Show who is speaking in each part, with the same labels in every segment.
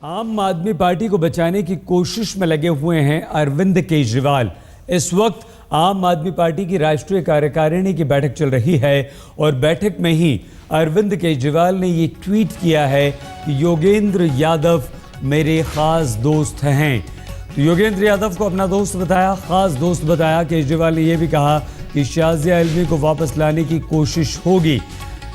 Speaker 1: आम आदमी पार्टी को बचाने की कोशिश में लगे हुए हैं अरविंद केजरीवाल। इस वक्त आम आदमी पार्टी की राष्ट्रीय कार्यकारिणी की बैठक चल रही है और बैठक में ही अरविंद केजरीवाल ने ये ट्वीट किया है कि योगेंद्र यादव मेरे खास दोस्त हैं। तो योगेंद्र यादव को अपना दोस्त बताया, खास दोस्त बताया। केजरीवाल ने यह भी कहा कि शाजिया इल्मी को वापस लाने की कोशिश होगी।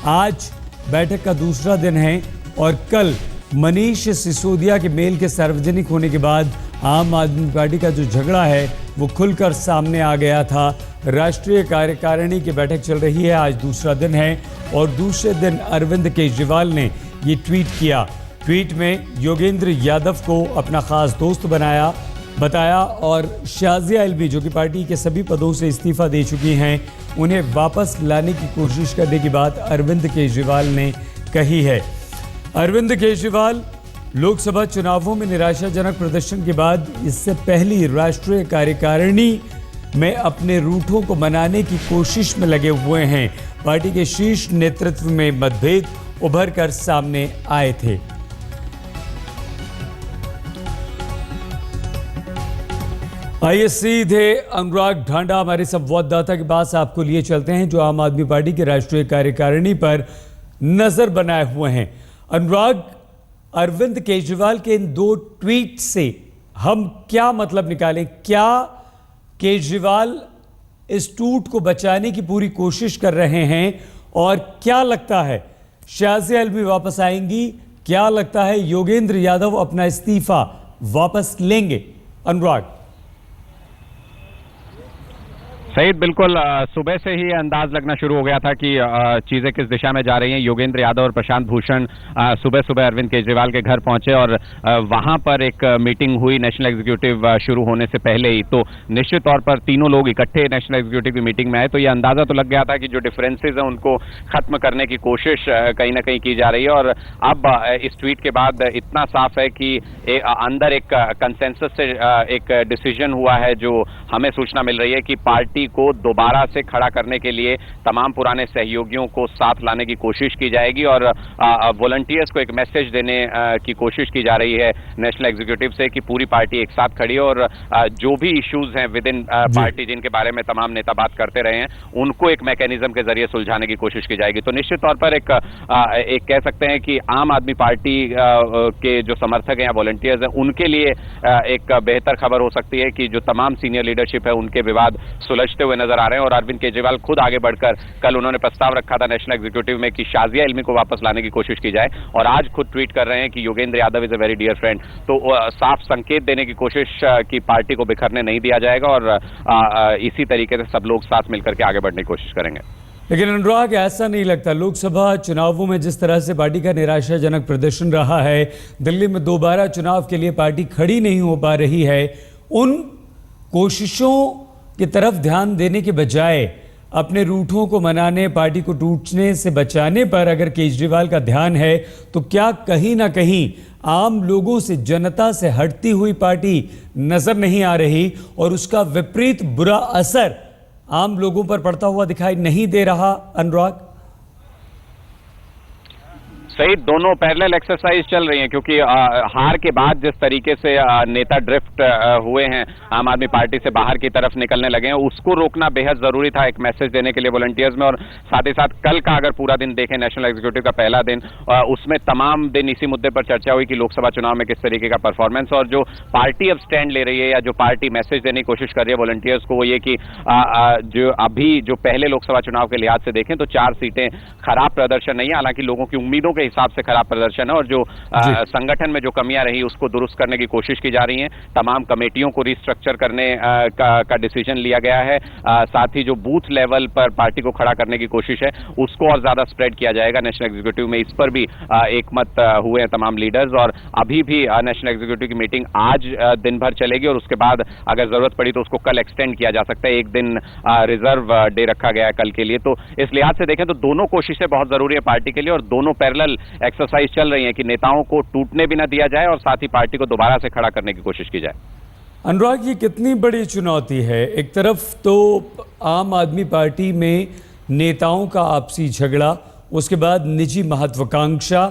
Speaker 1: आज बैठक का दूसरा दिन है और कल मनीष सिसोदिया के मेल के सार्वजनिक होने के बाद आम आदमी पार्टी का जो झगड़ा है वो खुलकर सामने आ गया था। राष्ट्रीय कार्यकारिणी की बैठक चल रही है, आज दूसरा दिन है और दूसरे दिन अरविंद केजरीवाल ने ये ट्वीट किया। ट्वीट में योगेंद्र यादव को अपना खास दोस्त बताया और शाजिया इल्मी जो कि पार्टी के सभी पदों से इस्तीफा दे चुकी हैं, उन्हें वापस लाने की कोशिश करने की बात अरविंद केजरीवाल ने कही है। अरविंद केजरीवाल लोकसभा चुनावों में निराशाजनक प्रदर्शन के बाद इससे पहली राष्ट्रीय कार्यकारिणी में अपने रूठों को मनाने की कोशिश में लगे हुए हैं। पार्टी के शीर्ष नेतृत्व में मतभेद उभर कर सामने आए थे। आइए सीधे अनुराग ढांडा हमारे संवाददाता के पास आपको लिए चलते हैं जो आम आदमी पार्टी के राष्ट्रीय कार्यकारिणी पर नजर बनाए हुए हैं। अनुराग, अरविंद केजरीवाल के इन दो ट्वीट से हम क्या मतलब निकालें? क्या केजरीवाल इस टूट को बचाने की पूरी कोशिश कर रहे हैं और क्या लगता है शाजिया इल्मी वापस आएंगी? क्या लगता है योगेंद्र यादव अपना इस्तीफा वापस लेंगे? अनुराग
Speaker 2: सईद, बिल्कुल सुबह से ही अंदाज लगना शुरू हो गया था कि चीजें किस दिशा में जा रही हैं। योगेंद्र यादव और प्रशांत भूषण सुबह सुबह अरविंद केजरीवाल के घर पहुंचे और वहां पर एक मीटिंग हुई नेशनल एग्जीक्यूटिव शुरू होने से पहले ही। तो निश्चित तौर पर तीनों लोग इकट्ठे नेशनल एग्जीक्यूटिव की मीटिंग में आए तो ये अंदाजा तो लग गया था कि जो डिफरेंसेस हैं उनको खत्म करने की कोशिश कहीं ना कहीं की जा रही है। और अब इस ट्वीट के बाद इतना साफ है कि अंदर एक कंसेंसस से एक डिसीजन हुआ है जो हमें सूचना मिल रही है कि पार्टी को दोबारा से खड़ा करने के लिए तमाम पुराने सहयोगियों को साथ लाने की कोशिश की जाएगी और वॉलंटियर्स को एक मैसेज देने की कोशिश की जा रही है नेशनल एग्जीक्यूटिव से कि पूरी पार्टी एक साथ खड़ी है और जो भी इश्यूज हैं विद इन पार्टी जिनके बारे में तमाम नेता बात करते रहे हैं उनको एक मैकेनिज्म के जरिए सुलझाने की कोशिश की जाएगी। तो निश्चित तौर पर एक कह सकते हैं कि आम आदमी पार्टी के जो समर्थक हैं या वॉलंटियर्स हैं उनके लिए एक बेहतर खबर हो सकती है कि जो तमाम सीनियर लीडरशिप है उनके विवाद सुलझते हुए नजर आ रहे हैं। और अरविंद केजरीवाल खुद आगे बढ़कर कल उन्होंने प्रस्ताव रखा था नेशनल एग्जीक्यूटिव में कि शाजिया इल्मी को वापस लाने की कोशिश की जाए और आज खुद ट्वीट कर रहे हैं कि Yogendra Yadav is a very dear friend. तो साफ संकेत देने की कोशिश कि पार्टी को बिखरने नहीं दिया जाएगा और इसी तरीके से सब लोग साथ मिलकर के आगे बढ़ने की कोशिश करेंगे।
Speaker 1: लेकिन अनुराग, ऐसा नहीं लगता लोकसभा चुनावों में जिस तरह से पार्टी का निराशाजनक प्रदर्शन रहा है, दिल्ली में दोबारा चुनाव के लिए पार्टी खड़ी नहीं हो पा रही है, उन कोशिशों की तरफ ध्यान देने के बजाय अपने रूठों को मनाने, पार्टी को टूटने से बचाने पर अगर केजरीवाल का ध्यान है तो क्या कहीं ना कहीं आम लोगों से, जनता से हटती हुई पार्टी नजर नहीं आ रही और उसका विपरीत बुरा असर आम लोगों पर पड़ता हुआ दिखाई नहीं दे रहा? अनुराग
Speaker 2: सही, दोनों पैरेलल एक्सरसाइज चल रही हैं क्योंकि हार के बाद जिस तरीके से नेता ड्रिफ्ट हुए हैं, आम आदमी पार्टी से बाहर की तरफ निकलने लगे हैं, उसको रोकना बेहद जरूरी था एक मैसेज देने के लिए वॉलंटियर्स में। और साथ ही साथ कल का अगर पूरा दिन देखें, नेशनल एग्जीक्यूटिव का पहला दिन, उसमें तमाम दिन इसी मुद्दे पर चर्चा हुई कि लोकसभा चुनाव में किस तरीके का परफॉर्मेंस और जो पार्टी अब स्टैंड ले रही है या जो पार्टी मैसेज देने की कोशिश कर रही है वॉलंटियर्स को वो ये कि जो अभी जो पहले लोकसभा चुनाव के लिहाज से देखें तो 4 सीटें खराब प्रदर्शन नहीं है, हालांकि लोगों की उम्मीदों के हिसाब से खराब प्रदर्शन है और जो संगठन में जो कमियां रही उसको दुरुस्त करने की कोशिश की जा रही है। तमाम कमेटियों को रिस्ट्रक्चर करने का डिसीजन लिया गया है। साथ ही जो बूथ लेवल पर पार्टी को खड़ा करने की कोशिश है उसको और ज्यादा स्प्रेड किया जाएगा नेशनल एग्जीक्यूटिव में। इस पर भी एक मत हुए हैं तमाम लीडर्स और अभी भी नेशनल एग्जीक्यूटिव की मीटिंग आज दिन भर चलेगी और उसके बाद अगर जरूरत पड़ी तो उसको कल एक्सटेंड किया जा सकता है। एक दिन रिजर्व डे रखा गया है कल के लिए। तो इस लिहाज से देखें तो दोनों कोशिशें बहुत जरूरी है पार्टी के लिए और दोनों पैरेलल एक्सरसाइज चल रही है कि नेताओं को टूटने भी ना दिया जाए और साथ ही पार्टी को दोबारा से खड़ा करने की कोशिश की जाए।
Speaker 1: अनुराग, ये कितनी बड़ी चुनौती है? एक तरफ तो आम आदमी पार्टी में नेताओं का आपसी झगड़ा, उसके बाद निजी महत्वाकांक्षा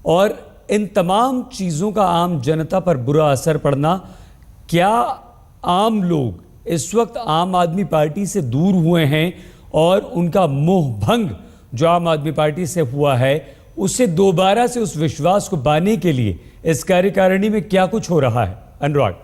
Speaker 1: और इन तमाम चीज़ों का आम जनता पर बुरा असर पड़ना, क्या आम लोग इस वक्त आम आदमी पार्टी से दूर हुए हैं और उनका मोह भंग जो आम आदमी पार्टी से हुआ है, उसे दोबारा से उस विश्वास को पाने के लिए इस कार्यकारिणी में क्या कुछ हो रहा है? अनुराग,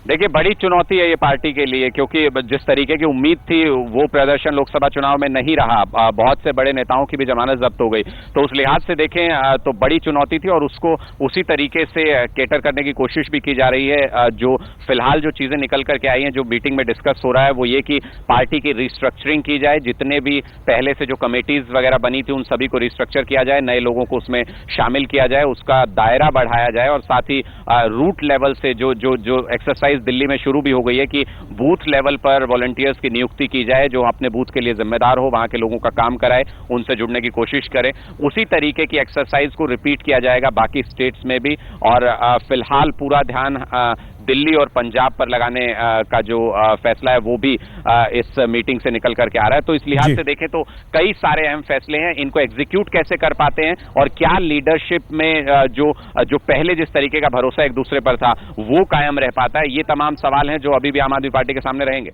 Speaker 2: देखिए, बड़ी चुनौती है ये पार्टी के लिए, क्योंकि जिस तरीके की उम्मीद थी वो प्रदर्शन लोकसभा चुनाव में नहीं रहा। बहुत से बड़े नेताओं की भी जमानत जब्त हो गई, तो उस लिहाज से देखें तो बड़ी चुनौती थी और उसको उसी तरीके से केटर करने की कोशिश भी की जा रही है। जो फिलहाल जो चीजें निकल करके आई हैं, जो मीटिंग में डिस्कस हो रहा है, वो ये कि पार्टी की रिस्ट्रक्चरिंग की जाए। जितने भी पहले से जो कमेटीज वगैरह बनी थी उन सभी को रिस्ट्रक्चर किया जाए, नए लोगों को उसमें शामिल किया जाए, उसका दायरा बढ़ाया जाए और साथ ही रूट लेवल से जो जो जो एक्सरसाइज दिल्ली में शुरू भी हो गई है कि बूथ लेवल पर वॉलंटियर्स की नियुक्ति की जाए, जो अपने बूथ के लिए जिम्मेदार हो, वहां के लोगों का काम कराए, उनसे जुड़ने की कोशिश करें। उसी तरीके की एक्सरसाइज को रिपीट किया जाएगा बाकी स्टेट्स में भी। और फिलहाल पूरा ध्यान दिल्ली और पंजाब पर लगाने का जो फैसला है वो भी इस मीटिंग से निकल करके आ रहा है। तो इस लिहाज से देखें तो कई सारे अहम फैसले हैं, इनको एग्जीक्यूट कैसे कर पाते हैं और क्या लीडरशिप में जो पहले जिस तरीके का भरोसा एक दूसरे पर था वो कायम रह पाता है, ये तमाम सवाल हैं जो अभी भी आम आदमी पार्टी के सामने रहेंगे।